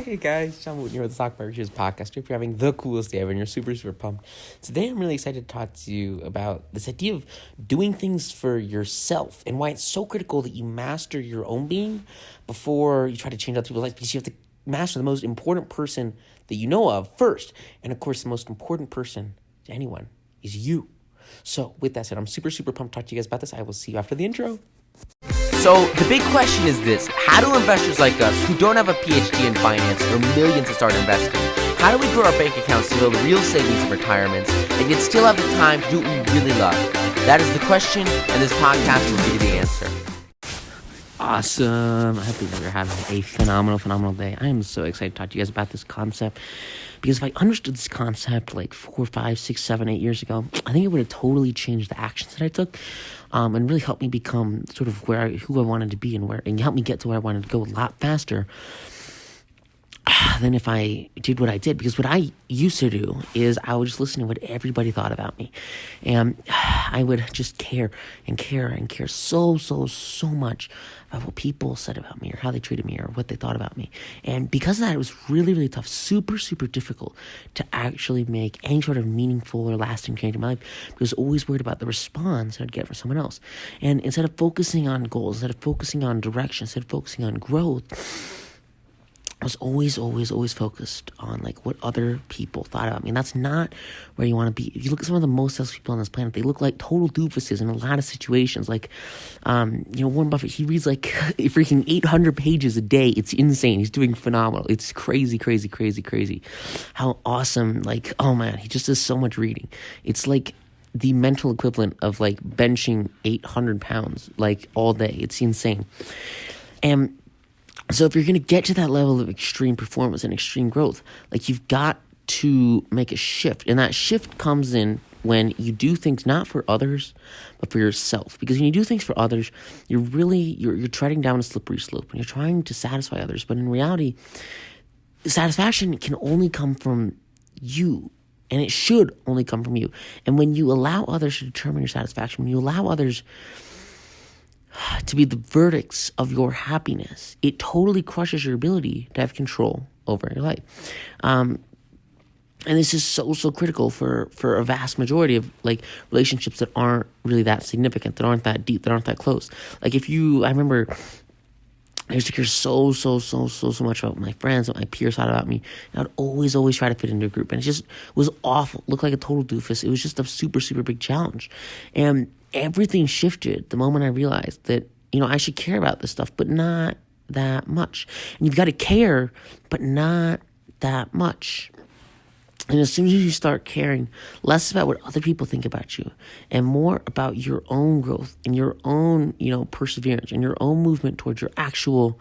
Hey guys, John Wooten here with the Stock Market Podcast. Hope you're having the coolest day ever and you're super, super pumped. Today I'm really excited to talk to you about this idea of doing things for yourself and why it's so critical that you master your own being before you try to change other people's lives, because you have to master the most important person that you know of first. And of course, the most important person to anyone is you. So with that said, I'm super, super pumped to talk to you guys about this. I will see you after the intro. So the big question is this: how do investors like us, who don't have a PhD in finance or millions to start investing, how do we grow our bank accounts to build real savings and retirements and yet still have the time to do what we really love? That is the question, and this podcast will give you the answer. Awesome. I hope you guys are having a phenomenal day. I am so excited to talk to you guys about this concept, because if I understood this concept like 4, 5, 6, 7, 8 years ago, I think it would have totally changed the actions that I took, and really helped me become sort of who I wanted to be and help me get to where I wanted to go a lot faster than if I did what I did. Because what I used to do is I would just listen to what everybody thought about me, and I would just care so much about what people said about me or how they treated me or what they thought about me. And because of that, it was really, really tough, super difficult to actually make any sort of meaningful or lasting change in my life, because I was always worried about the response I'd get from someone else. And instead of focusing on goals, instead of focusing on direction, instead of focusing on growth, I was always focused on like what other people thought about me. And that's not where you want to be. If you look at some of the most successful people on this planet, they look like total doofuses in a lot of situations. Like, Warren Buffett, he reads like freaking 800 pages a day. It's insane. He's doing phenomenal. It's crazy. How awesome. Like, oh man, he just does so much reading. It's like the mental equivalent of like benching 800 pounds like all day. It's insane. And so if you're going to get to that level of extreme performance and extreme growth, like you've got to make a shift. And that shift comes in when you do things not for others, but for yourself. Because when you do things for others, you're treading down a slippery slope and you're trying to satisfy others. But in reality, satisfaction can only come from you. And it should only come from you. And when you allow others to determine your satisfaction, when you allow others to be the verdicts of your happiness, it totally crushes your ability to have control over your life. And this is so critical for a vast majority of like relationships that aren't really that significant, that aren't that deep, that aren't that close. Like I remember I used to care so much about my friends, what my peers thought about me. And I'd always try to fit into a group. And it just was awful. Looked like a total doofus. It was just a super big challenge. And everything shifted the moment I realized that, I should care about this stuff, but not that much. And you've got to care, but not that much. And as soon as you start caring less about what other people think about you and more about your own growth and your own, perseverance and your own movement towards your actual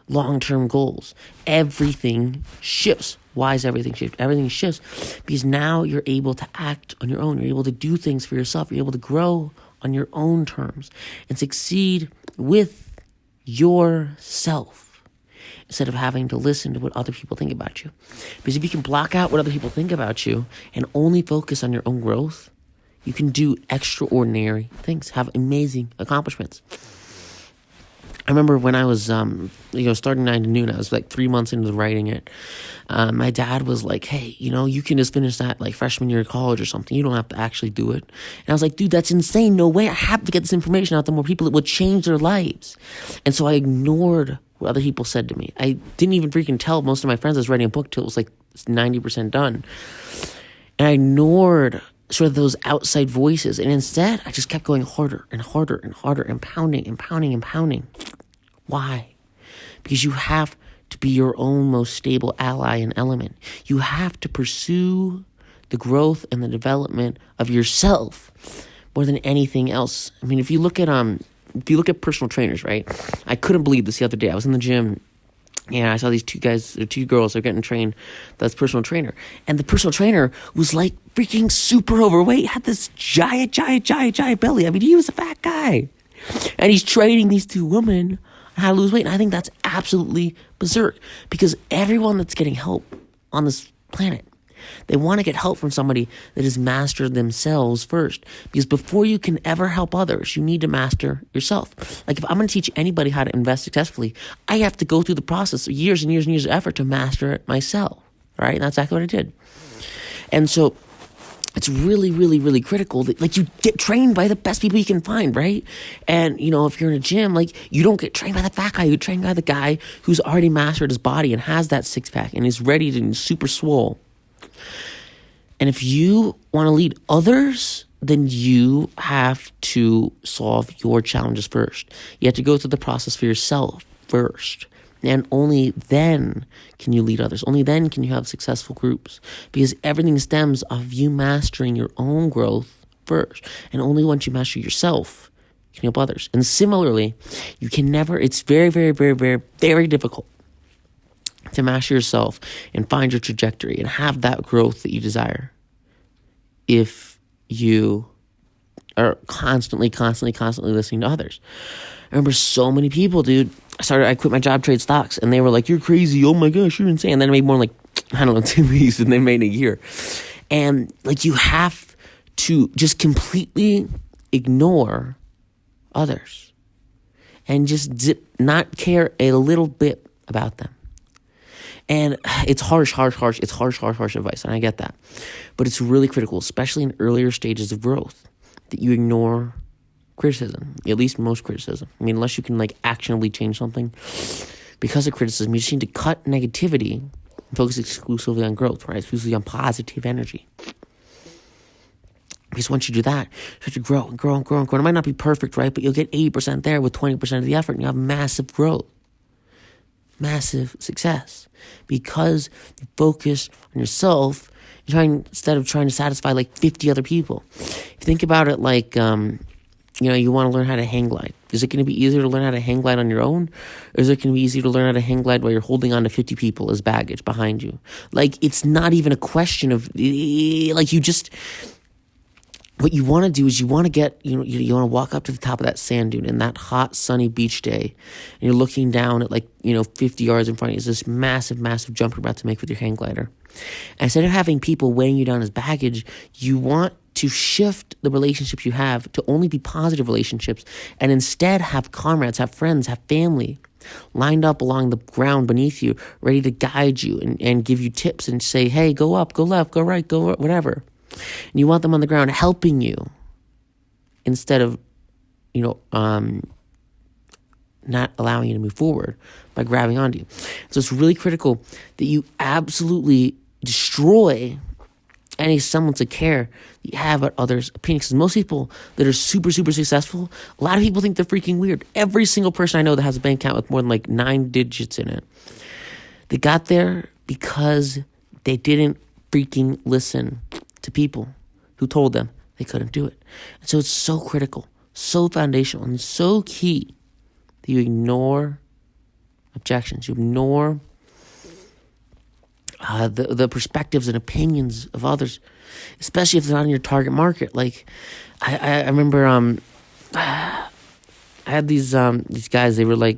long-term goals, everything shifts. Why does everything shift? Everything shifts because now you're able to act on your own. You're able to do things for yourself. You're able to grow on your own terms and succeed with yourself, instead of having to listen to what other people think about you. Because if you can block out what other people think about you and only focus on your own growth, you can do extraordinary things, have amazing accomplishments. I remember when I was, starting 9 to noon, I was like 3 months into writing it. My dad was like, hey, you can just finish that like freshman year of college or something. You don't have to actually do it. And I was like, dude, that's insane. No way. I have to get this information out to more people. It will change their lives. And so I ignored what other people said to me. I didn't even freaking tell most of my friends I was writing a book till it was like 90% done. And I ignored sort of those outside voices. And instead, I just kept going harder and pounding. Why? Because you have to be your own most stable ally and element. You have to pursue the growth and the development of yourself more than anything else. I mean, if you look at personal trainers, right? I couldn't believe this the other day. I was in the gym and I saw these two girls, they're getting trained by this personal trainer. And the personal trainer was like freaking super overweight, had this giant belly. I mean, he was a fat guy. And he's training these two women on how to lose weight. And I think that's absolutely berserk, because everyone that's getting help on this planet They want to get help from somebody that has mastered themselves first. Because before you can ever help others, you need to master yourself. Like if I'm going to teach anybody how to invest successfully, I have to go through the process of years and years and years of effort to master it myself. Right? And that's exactly what I did. And so it's really, really, really critical that like you get trained by the best people you can find, right? And if you're in a gym, like you don't get trained by the fat guy, you get trained by the guy who's already mastered his body and has that six pack and is ready to super swole. And if you want to lead others, then you have to solve your challenges first. You have to go through the process for yourself first. And only then can you lead others. Only then can you have successful groups. Because everything stems off you mastering your own growth first. And only once you master yourself can you help others. And similarly, you can never, it's very, very, very, very, very difficult to master yourself and find your trajectory and have that growth that you desire if you are constantly listening to others. I remember so many people, dude. I quit my job, trade stocks, and they were like, "You're crazy! Oh my gosh, you're insane!" And then I made more like 2 weeks, and they made a year. And like, you have to just completely ignore others and just not care a little bit about them. And it's harsh. It's harsh advice, and I get that. But it's really critical, especially in earlier stages of growth, that you ignore criticism, at least most criticism. I mean, unless you can like actionably change something. Because of criticism, you just need to cut negativity and focus exclusively on growth, right? Exclusively on positive energy. Because once you do that, you have to grow and grow and grow and grow. It might not be perfect, right? But you'll get 80% there with 20% of the effort, and you have massive growth. Massive success. Because you focus on yourself instead of trying to satisfy like 50 other people. If you think about it like, you want to learn how to hang glide. Is it going to be easier to learn how to hang glide on your own? Or is it going to be easier to learn how to hang glide while you're holding on to 50 people as baggage behind you? Like, it's not even a question of, like, what you want to do is you want to get, you want to walk up to the top of that sand dune in that hot, sunny beach day, and you're looking down at 50 yards in front of you is this massive, massive jump you're about to make with your hang glider. And instead of having people weighing you down as baggage, you want to shift the relationships you have to only be positive relationships, and instead have comrades, have friends, have family lined up along the ground beneath you, ready to guide you and give you tips and say, hey, go up, go left, go right, go whatever. And you want them on the ground helping you instead of, not allowing you to move forward by grabbing onto you. So it's really critical that you absolutely destroy any semblance of care that you have about others' opinions. Because most people that are super, super successful, a lot of people think they're freaking weird. Every single person I know that has a bank account with more than 9 digits in it, they got there because they didn't freaking listen to people who told them they couldn't do it. And so it's so critical, so foundational, and so key that you ignore objections, you ignore the perspectives and opinions of others, especially if they're not in your target market. Like, I remember I had these guys. They were like,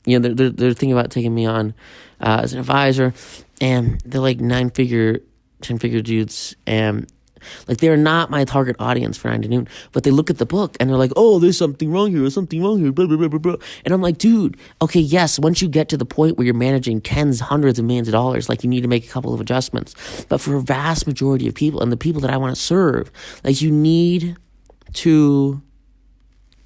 they're thinking about taking me on as an advisor, and they're like 9-figure, 10-figure dudes, and like they're not my target audience for 9 to noon, but they look at the book and they're like, oh, there's something wrong here, blah, blah, blah, blah, blah. And I'm like, dude, okay, yes, once you get to the point where you're managing tens, hundreds of millions of dollars, like you need to make a couple of adjustments. But for a vast majority of people and the people that I want to serve, like you need to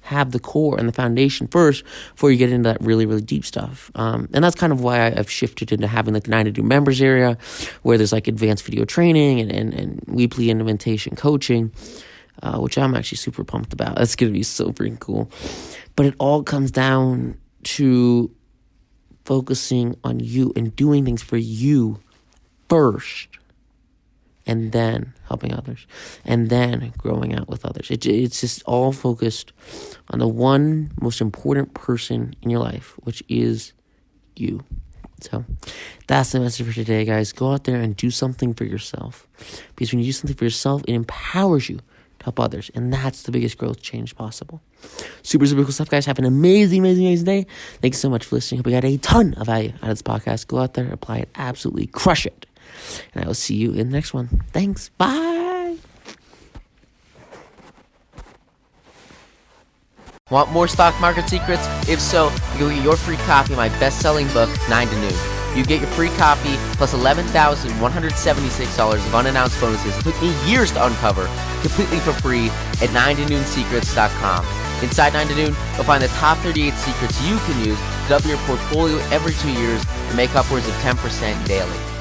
have the core and the foundation first before you get into that really, really deep stuff. And that's kind of why I've shifted into having like the 9 to do members area, where there's like advanced video training and weekly implementation coaching, which I'm actually super pumped about. That's going to be so freaking cool. But it all comes down to focusing on you and doing things for you first, and then helping others, and then growing out with others. It's just all focused on the one most important person in your life, which is you. So that's the message for today, guys. Go out there and do something for yourself. Because when you do something for yourself, it empowers you to help others. And that's the biggest growth change possible. Super, super cool stuff, guys. Have an amazing, amazing, amazing day. Thanks so much for listening. Hope you got a ton of value out of this podcast. Go out there, apply it, absolutely crush it. And I will see you in the next one. Thanks. Bye. Want more stock market secrets? If so, you'll get your free copy of my best-selling book, 9 to Noon. You get your free copy plus $11,176 of unannounced bonuses. It took me years to uncover, completely for free at 9toNoonSecrets.com. Inside 9 to Noon, you'll find the top 38 secrets you can use to double your portfolio every 2 years and make upwards of 10% daily.